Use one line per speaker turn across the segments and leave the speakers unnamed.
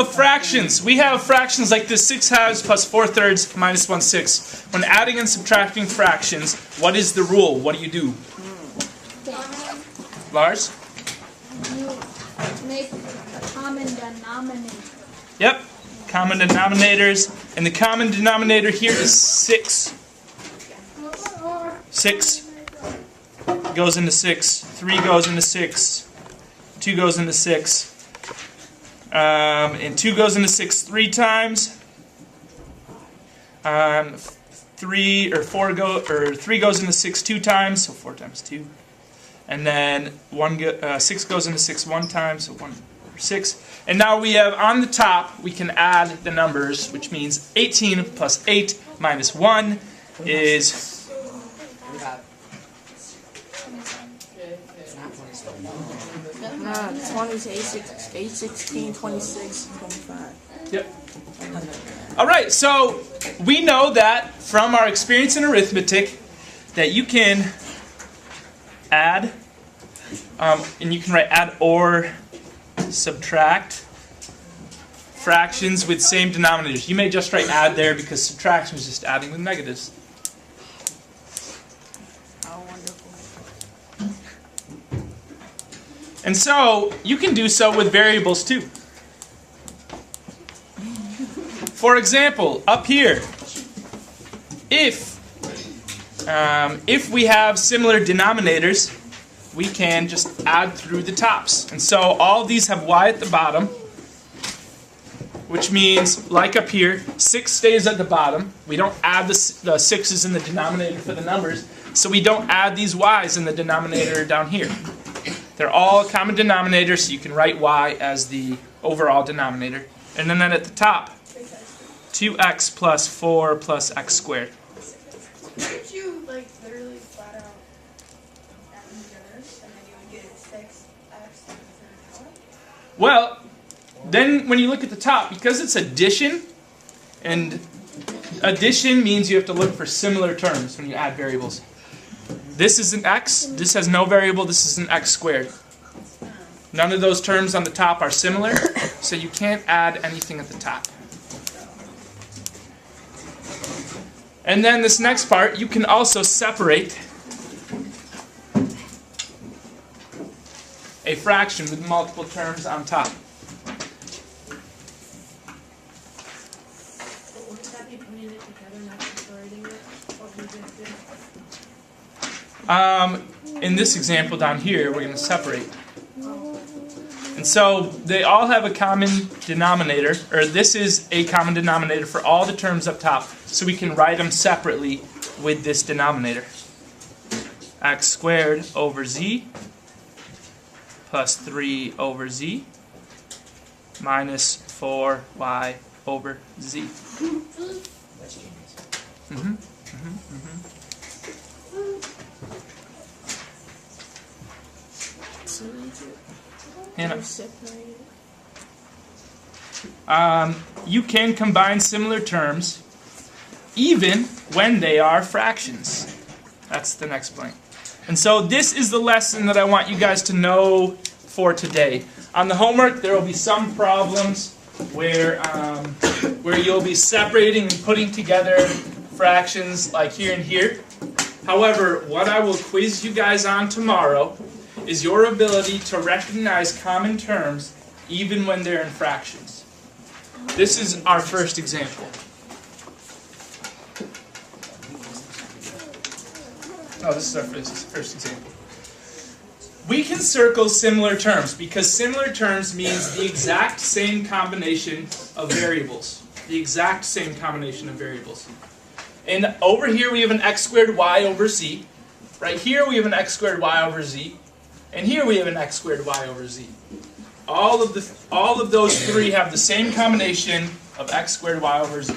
of fractions. We have fractions like this: 6 halves plus 4/3 minus 1/6. When adding and subtracting fractions, what is the rule? What do you do? Lars?
You make a common denominator.
Yep. Common denominators. And the common denominator here is 6. 6 goes into 6. 3 goes into 6. 2 goes into 6. And 2 goes into 6 3 times. 3 goes into 6 2 times, so 4 times 2. And then 6 goes into 6 1 time, so 1 over 6. And now we have on the top, we can add the numbers, which means 18 plus 8 minus 1 is
20 to 8, 16, 26, 25.
Yep. All right, so we know that from our experience in arithmetic that you can add, and you can write add or subtract fractions with same denominators. You may just write add there because subtraction is just adding with negatives.
Oh, wonderful.
And so you can do so with variables too. For example, up here, if we have similar denominators, we can just add through the tops. And so all these have y at the bottom, which means, like up here, 6 stays at the bottom. We don't add the 6's in the denominator for the numbers, so we don't add these y's in the denominator down here. They're all a common denominator, so you can write y as the overall denominator. And then at the top, 2x plus 4 plus x squared.
Could you, like, literally flat out add them together, and then you would get 6x and
Well, then when you look at the top, because it's addition, and addition means you have to look for similar terms when you add variables. This is an x, this has no variable, this is an x squared. None of those terms on the top are similar, so you can't add anything at the top. And then this next part, you can also separate a fraction with multiple terms on top.
Wouldn't that be putting it together, not separating it? What we just did?
In this example down here, we're going to separate. And so they all have a common denominator, or this is a common denominator for all the terms up top, so we can write them separately with this denominator. X squared over z plus 3 over z minus 4y over z. Hannah. You can combine similar terms even when they are fractions. That's the next point. And so this is the lesson that I want you guys to know for today. On the homework, there will be some problems where you'll be separating and putting together fractions like here and here. However, what I will quiz you guys on tomorrow is your ability to recognize common terms even when they're in fractions. This is our first example. Oh, this is our first example. We can circle similar terms because similar terms means the exact same combination of variables. The exact same combination of variables. And over here we have an x squared y over z. Right here we have an x squared y over z. And here we have an x squared y over z. All of those three have the same combination of x squared y over z.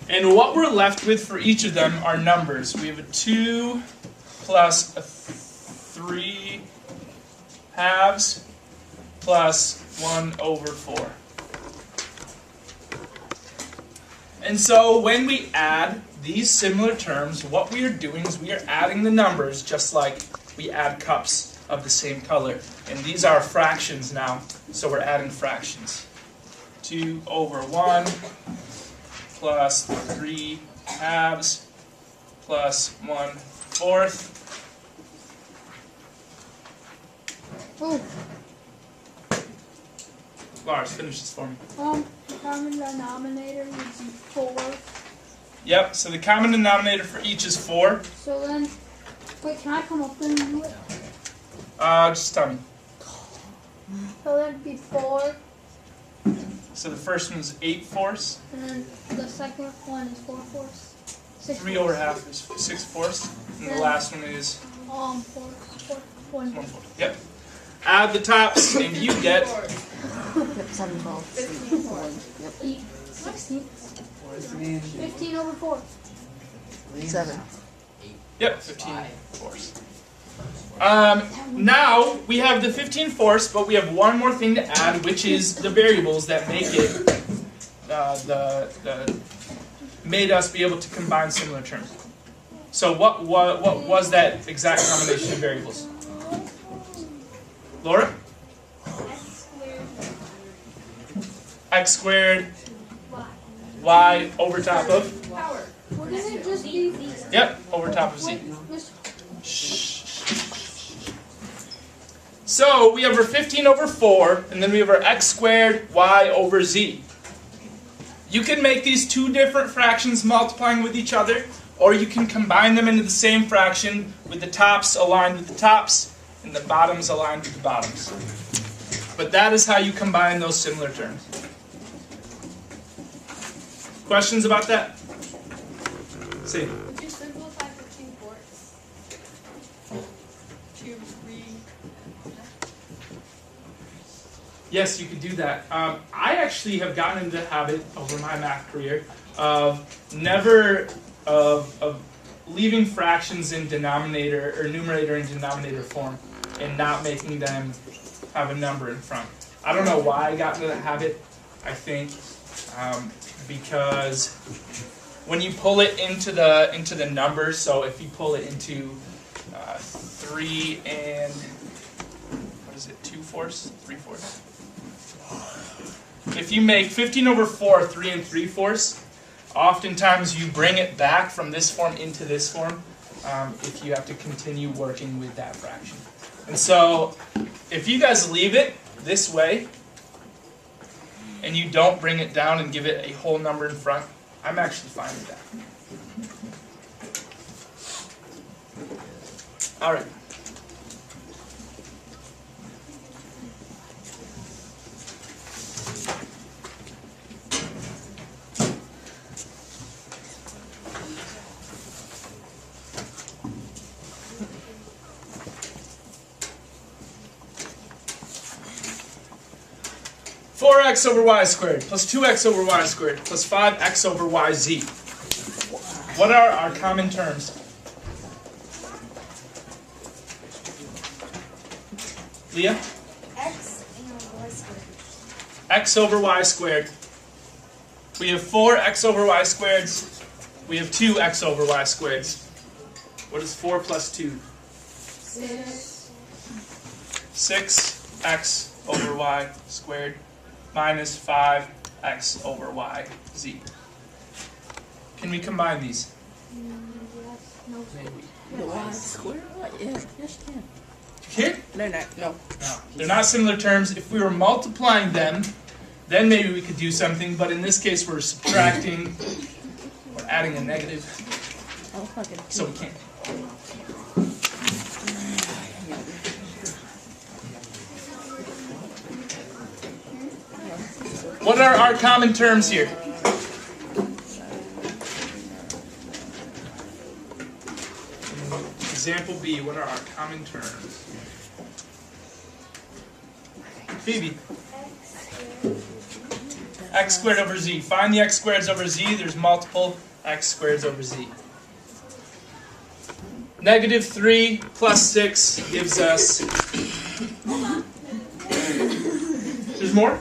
And what we're left with for each of them are numbers. We have a 2 plus a 3 halves plus 1 over 4. And so when we add these similar terms, what we are doing is we are adding the numbers just like we add cups of the same color. And these are fractions now, so we're adding fractions. 2 over 1 plus 3 halves plus 1/4.
Oh,
Lars, finish this for me.
the common denominator would be 4.
Yep, so the common denominator for each is 4.
So then, wait, can I come up and do it?
Just tell me.
So that'd be 4,
So the first one is 8/4.
and then the second one is 4/4.
3 over half is 6/4. And the last one is
1.
1/4. Yep. Add the tops, and you get
7 balls.
16. 15 over 4.
7.
Yep, 15/4. Now we have the 15/4, but we have one more thing to add, which is the variables that make it made us be able to combine similar terms. So what was that exact combination of variables? Laura? X squared y over top of?
Wouldn't it just be...
Yep, over top of z.
Miss-
So we have our 15 over 4, and then we have our x squared y over z. You can make these two different fractions multiplying with each other, or you can combine them into the same fraction with the tops aligned with the tops and the bottoms aligned with the bottoms. But that is how you combine those similar terms. Questions about that? See.
Would you simplify for 2/4? 2, 3.
Yes, you could do that. I actually have gotten into the habit over my math career of leaving fractions in denominator or numerator and denominator form and not making them have a number in front. I don't know why I got into that habit. I think because when you pull it into the numbers, so if you pull it into 3 and what is it, 2/4, 3/4. If you make 15 over 4 3 and 3/4, oftentimes you bring it back from this form into this form if you have to continue working with that fraction. And so if you guys leave it this way and you don't bring it down and give it a whole number in front, I'm actually fine with that. All right. Four x over y squared plus 2x over y squared plus 5x over yz. What are our common terms? Leah?
X and y squared.
X over y squared. We have 4x over y squareds. We have 2x over y squareds. What is 4 plus 2?
6.
6x over y squared minus 5x over yz. Can we combine these?
Yes. No.
The y squared? Yes, yes, yeah.
Here?
No, no, no.
No. They're not similar terms. If we were multiplying them, then maybe we could do something, but in this case we're subtracting or adding a negative,
Oh, fucking.
so we can't. What are our common terms here? Example B, what are our common terms? Phoebe. X squared over z. Find the x squareds over z. There's multiple x squareds over z. Negative 3 plus 6 gives us... There's more?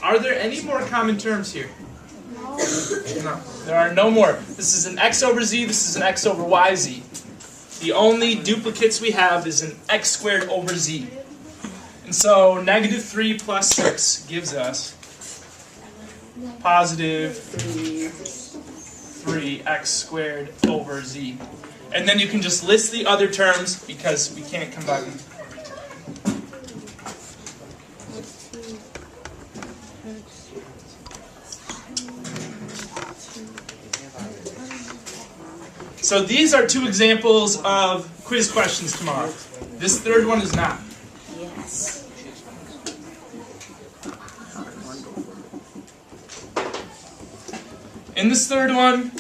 Are there any more common terms here?
No.
No. There are no more. This is an x over z, this is an x over yz. The only duplicates we have is an x squared over z. And so negative 3 plus 6 gives us positive 3x squared over z. And then you can just list the other terms because we can't combine them. So these are two examples of quiz questions tomorrow. This third one is not.
Yes.
In this third one,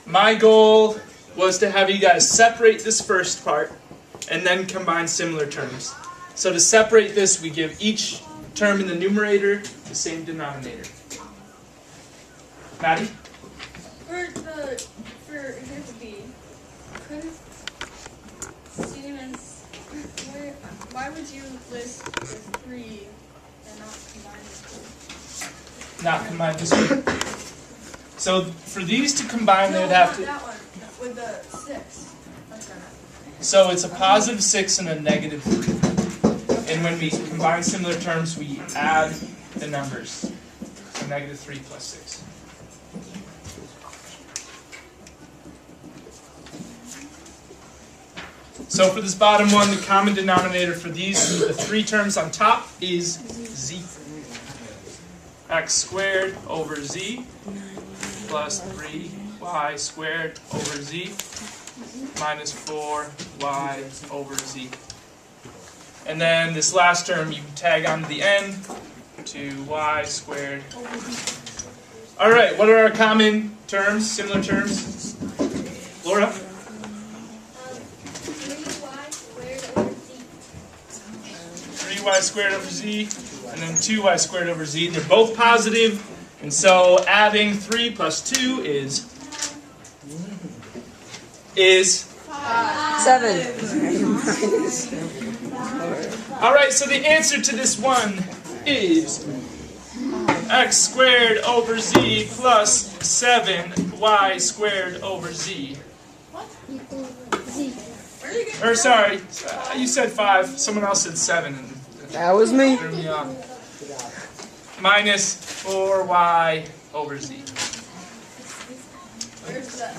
my goal was to have you guys separate this first part and then combine similar terms. So to separate this, we give each term in the numerator the same denominator. Maddie?
For example B, couldn't students, why would you list the 3 and not combine the 2?
Not combine this one. So for these to combine, they would have to...
that one, with the 6.
So it's a positive 6 and a negative 3. And when we combine similar terms, we add the numbers. So negative 3 plus 6. So for this bottom one, the common denominator for these, the 3 terms on top, is z. X squared over z plus 3y squared over z minus 4y over z. And then this last term you tag on to the end, 2y squared. All right, what are our common terms, similar terms? Laura? 3y squared over z, and then 2y squared over z. They're both positive, and so adding 3 plus 2 is
7.
All right, so the answer to this one is x squared over z plus 7y squared over z.
Z.
Or sorry, you said 5. Someone else said 7. And
That was me.
threw me off. Minus 4y over z.
Where's that?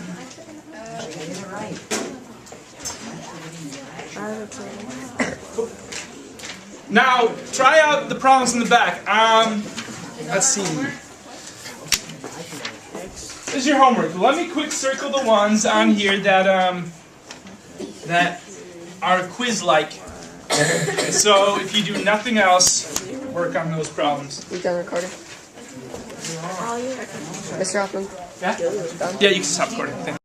Now, try out the problems in the back. Let's see. This is your homework. Let me quick circle the ones on here that that are quiz-like. So if you do nothing else, work on those problems.
You done recording? Mr. Hofman?
Yeah? Yeah, you can stop recording. Thank you.